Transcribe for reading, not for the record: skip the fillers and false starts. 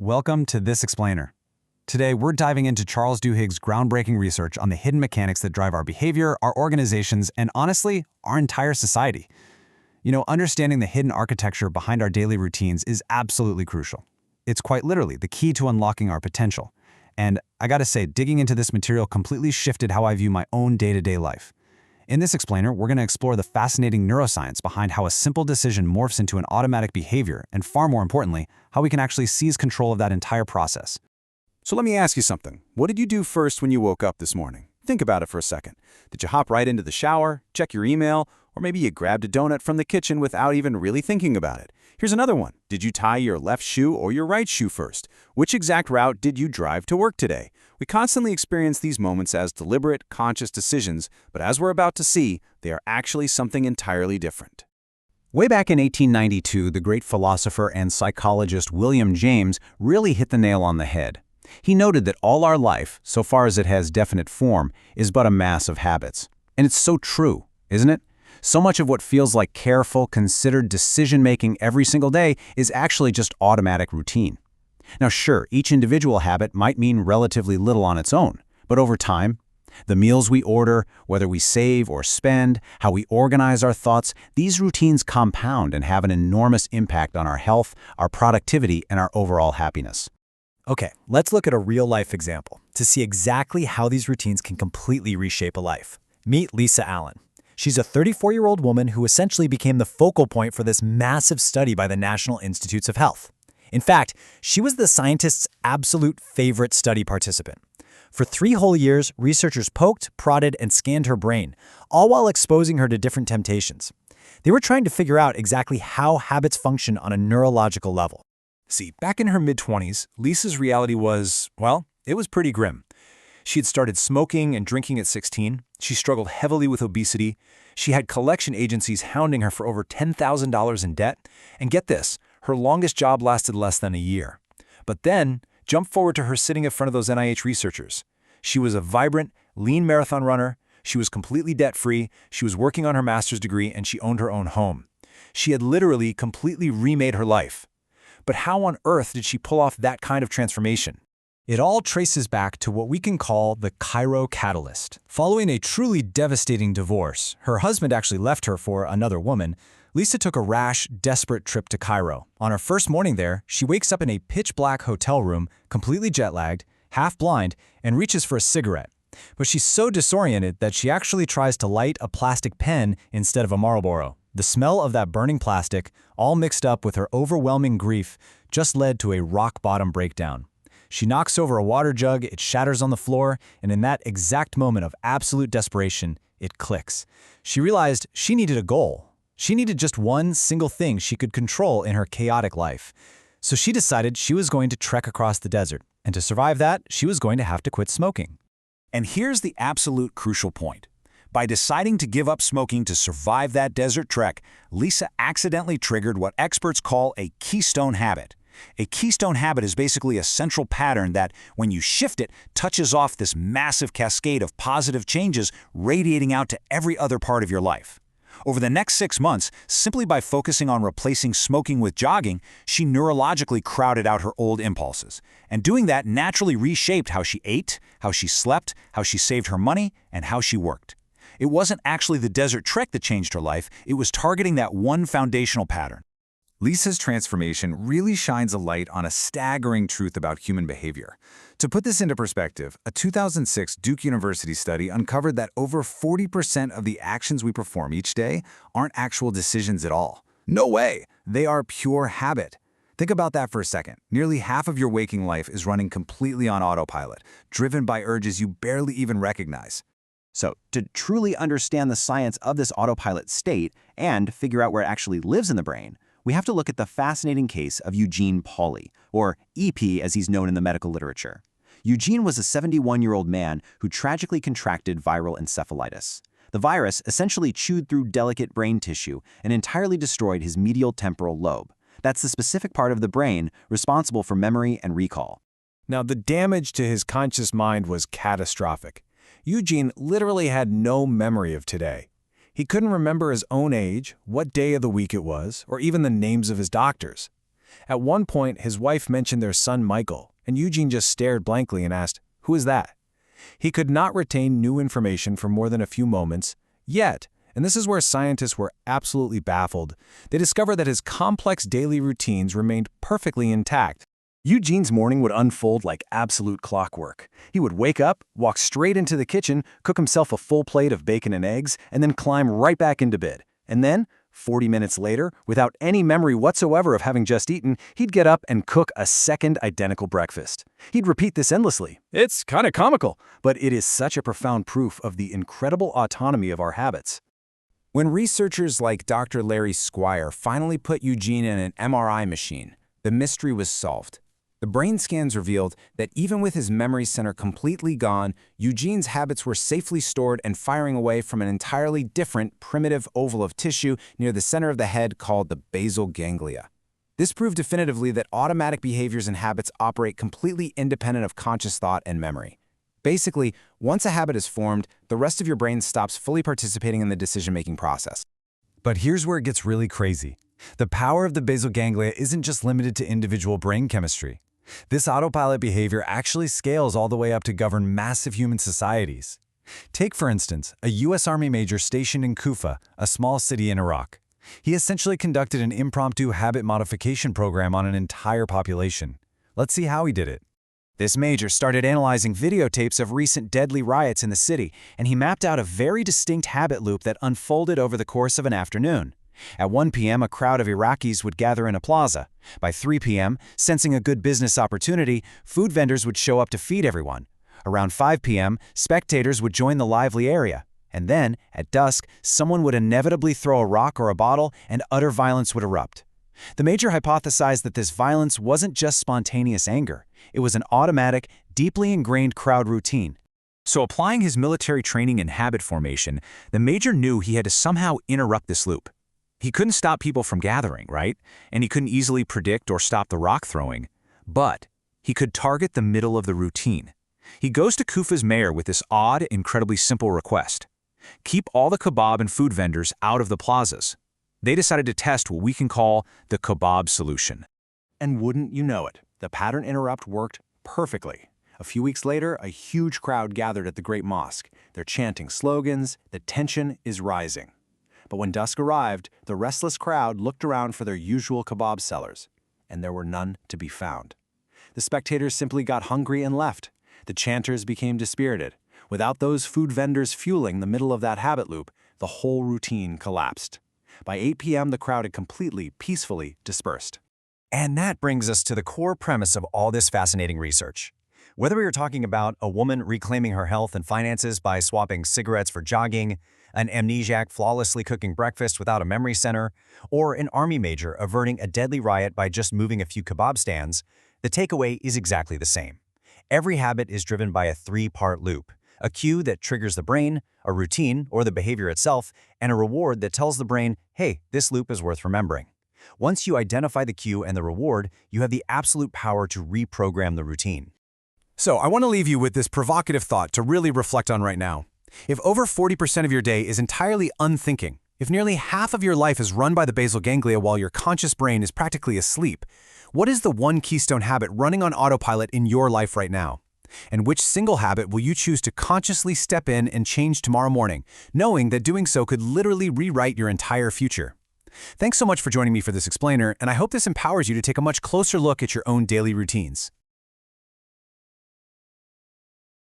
Welcome to This Explainer. Today, we're diving into Charles Duhigg's groundbreaking research on the hidden mechanics that drive our behavior, our organizations, and honestly, our entire society. Understanding the hidden architecture behind our daily routines is absolutely crucial. It's quite literally the key to unlocking our potential. And I gotta say, digging into this material completely shifted how I view my own day-to-day life. In this explainer, we're going to explore the fascinating neuroscience behind how a simple decision morphs into an automatic behavior, and far more importantly, how we can actually seize control of that entire process. So let me ask you something. What did you do first when you woke up this morning? Think about it for a second. Did you hop right into the shower, check your email, or maybe you grabbed a donut from the kitchen without even really thinking about it? Here's another one. Did you tie your left shoe or your right shoe first? Which exact route did you drive to work today? We constantly experience these moments as deliberate, conscious decisions, but as we're about to see, they are actually something entirely different. Way back in 1892, the great philosopher and psychologist William James really hit the nail on the head. He noted that all our life, so far as it has definite form, is but a mass of habits. And it's so true, isn't it? So much of what feels like careful, considered decision-making every single day is actually just automatic routine. Now sure, each individual habit might mean relatively little on its own, but over time, the meals we order, whether we save or spend, how we organize our thoughts, these routines compound and have an enormous impact on our health, our productivity, and our overall happiness. Okay, let's look at a real-life example to see exactly how these routines can completely reshape a life. Meet Lisa Allen. She's a 34-year-old woman who essentially became the focal point for this massive study by the National Institutes of Health. In fact, she was the scientists' absolute favorite study participant. For 3 whole years, researchers poked, prodded, and scanned her brain, all while exposing her to different temptations. They were trying to figure out exactly how habits function on a neurological level. See, back in her mid-20s, Lisa's reality was, well, it was pretty grim. She had started smoking and drinking at 16. She struggled heavily with obesity. She had collection agencies hounding her for over $10,000 in debt. And get this, her longest job lasted less than a year. But then, jump forward to her sitting in front of those NIH researchers. She was a vibrant, lean marathon runner. She was completely debt-free. She was working on her master's degree, and she owned her own home. She had literally completely remade her life. But how on earth did she pull off that kind of transformation? It all traces back to what we can call the Cairo catalyst. Following a truly devastating divorce, her husband actually left her for another woman. Lisa took a rash, desperate trip to Cairo. On her first morning there, she wakes up in a pitch-black hotel room, completely jet-lagged, half-blind, and reaches for a cigarette. But she's so disoriented that she actually tries to light a plastic pen instead of a Marlboro. The smell of that burning plastic, all mixed up with her overwhelming grief, just led to a rock-bottom breakdown. She knocks over a water jug, it shatters on the floor, and in that exact moment of absolute desperation, it clicks. She realized she needed a goal. She needed just one single thing she could control in her chaotic life. So she decided she was going to trek across the desert, and to survive that, she was going to have to quit smoking. And here's the absolute crucial point. By deciding to give up smoking to survive that desert trek, Lisa accidentally triggered what experts call a keystone habit. A keystone habit is basically a central pattern that, when you shift it, touches off this massive cascade of positive changes radiating out to every other part of your life. Over the next 6 months, simply by focusing on replacing smoking with jogging, she neurologically crowded out her old impulses. And doing that naturally reshaped how she ate, how she slept, how she saved her money, and how she worked. It wasn't actually the desert trek that changed her life, it was targeting that one foundational pattern. Lisa's transformation really shines a light on a staggering truth about human behavior. To put this into perspective, a 2006 Duke University study uncovered that over 40% of the actions we perform each day aren't actual decisions at all. No way! They are pure habit. Think about that for a second. Nearly half of your waking life is running completely on autopilot, driven by urges you barely even recognize. So, to truly understand the science of this autopilot state and figure out where it actually lives in the brain, we have to look at the fascinating case of Eugene Pauly, or EP as he's known in the medical literature. Eugene was a 71-year-old man who tragically contracted viral encephalitis. The virus essentially chewed through delicate brain tissue and entirely destroyed his medial temporal lobe. That's the specific part of the brain responsible for memory and recall. Now, the damage to his conscious mind was catastrophic. Eugene literally had no memory of today. He couldn't remember his own age, what day of the week it was, or even the names of his doctors. At one point, his wife mentioned their son Michael, and Eugene just stared blankly and asked, "Who is that?" He could not retain new information for more than a few moments, yet, and this is where scientists were absolutely baffled, they discovered that his complex daily routines remained perfectly intact. Eugene's morning would unfold like absolute clockwork. He would wake up, walk straight into the kitchen, cook himself a full plate of bacon and eggs, and then climb right back into bed. And then, 40 minutes later, without any memory whatsoever of having just eaten, he'd get up and cook a second identical breakfast. He'd repeat this endlessly. It's kind of comical, but it is such a profound proof of the incredible autonomy of our habits. When researchers like Dr. Larry Squire finally put Eugene in an MRI machine, the mystery was solved. The brain scans revealed that even with his memory center completely gone, Eugene's habits were safely stored and firing away from an entirely different, primitive oval of tissue near the center of the head called the basal ganglia. This proved definitively that automatic behaviors and habits operate completely independent of conscious thought and memory. Basically, once a habit is formed, the rest of your brain stops fully participating in the decision-making process. But here's where it gets really crazy. The power of the basal ganglia isn't just limited to individual brain chemistry. This autopilot behavior actually scales all the way up to govern massive human societies. Take, for instance, a U.S. Army major stationed in Kufa, a small city in Iraq. He essentially conducted an impromptu habit modification program on an entire population. Let's see how he did it. This major started analyzing videotapes of recent deadly riots in the city, and he mapped out a very distinct habit loop that unfolded over the course of an afternoon. At 1 p.m., a crowd of Iraqis would gather in a plaza. By 3 p.m., sensing a good business opportunity, food vendors would show up to feed everyone. Around 5 p.m., spectators would join the lively area. And then, at dusk, someone would inevitably throw a rock or a bottle, and utter violence would erupt. The major hypothesized that this violence wasn't just spontaneous anger. It was an automatic, deeply ingrained crowd routine. So applying his military training in habit formation, the major knew he had to somehow interrupt this loop. He couldn't stop people from gathering, right? And he couldn't easily predict or stop the rock throwing. But he could target the middle of the routine. He goes to Kufa's mayor with this odd, incredibly simple request. Keep all the kebab and food vendors out of the plazas. They decided to test what we can call the kebab solution. And wouldn't you know it, the pattern interrupt worked perfectly. A few weeks later, a huge crowd gathered at the Great Mosque. They're chanting slogans, the tension is rising. But when dusk arrived, the restless crowd looked around for their usual kebab sellers, and there were none to be found. The spectators simply got hungry and left. The chanters became dispirited. Without those food vendors fueling the middle of that habit loop, the whole routine collapsed. By 8 p.m., the crowd had completely, peacefully dispersed. And that brings us to the core premise of all this fascinating research. Whether we are talking about a woman reclaiming her health and finances by swapping cigarettes for jogging, an amnesiac flawlessly cooking breakfast without a memory center, or an army major averting a deadly riot by just moving a few kebab stands, the takeaway is exactly the same. Every habit is driven by a three-part loop: a cue that triggers the brain, a routine, or the behavior itself, and a reward that tells the brain, hey, this loop is worth remembering. Once you identify the cue and the reward, you have the absolute power to reprogram the routine. So I want to leave you with this provocative thought to really reflect on right now. If over 40% of your day is entirely unthinking, if nearly half of your life is run by the basal ganglia while your conscious brain is practically asleep, what is the one keystone habit running on autopilot in your life right now? And which single habit will you choose to consciously step in and change tomorrow morning, knowing that doing so could literally rewrite your entire future? Thanks so much for joining me for this explainer, and I hope this empowers you to take a much closer look at your own daily routines.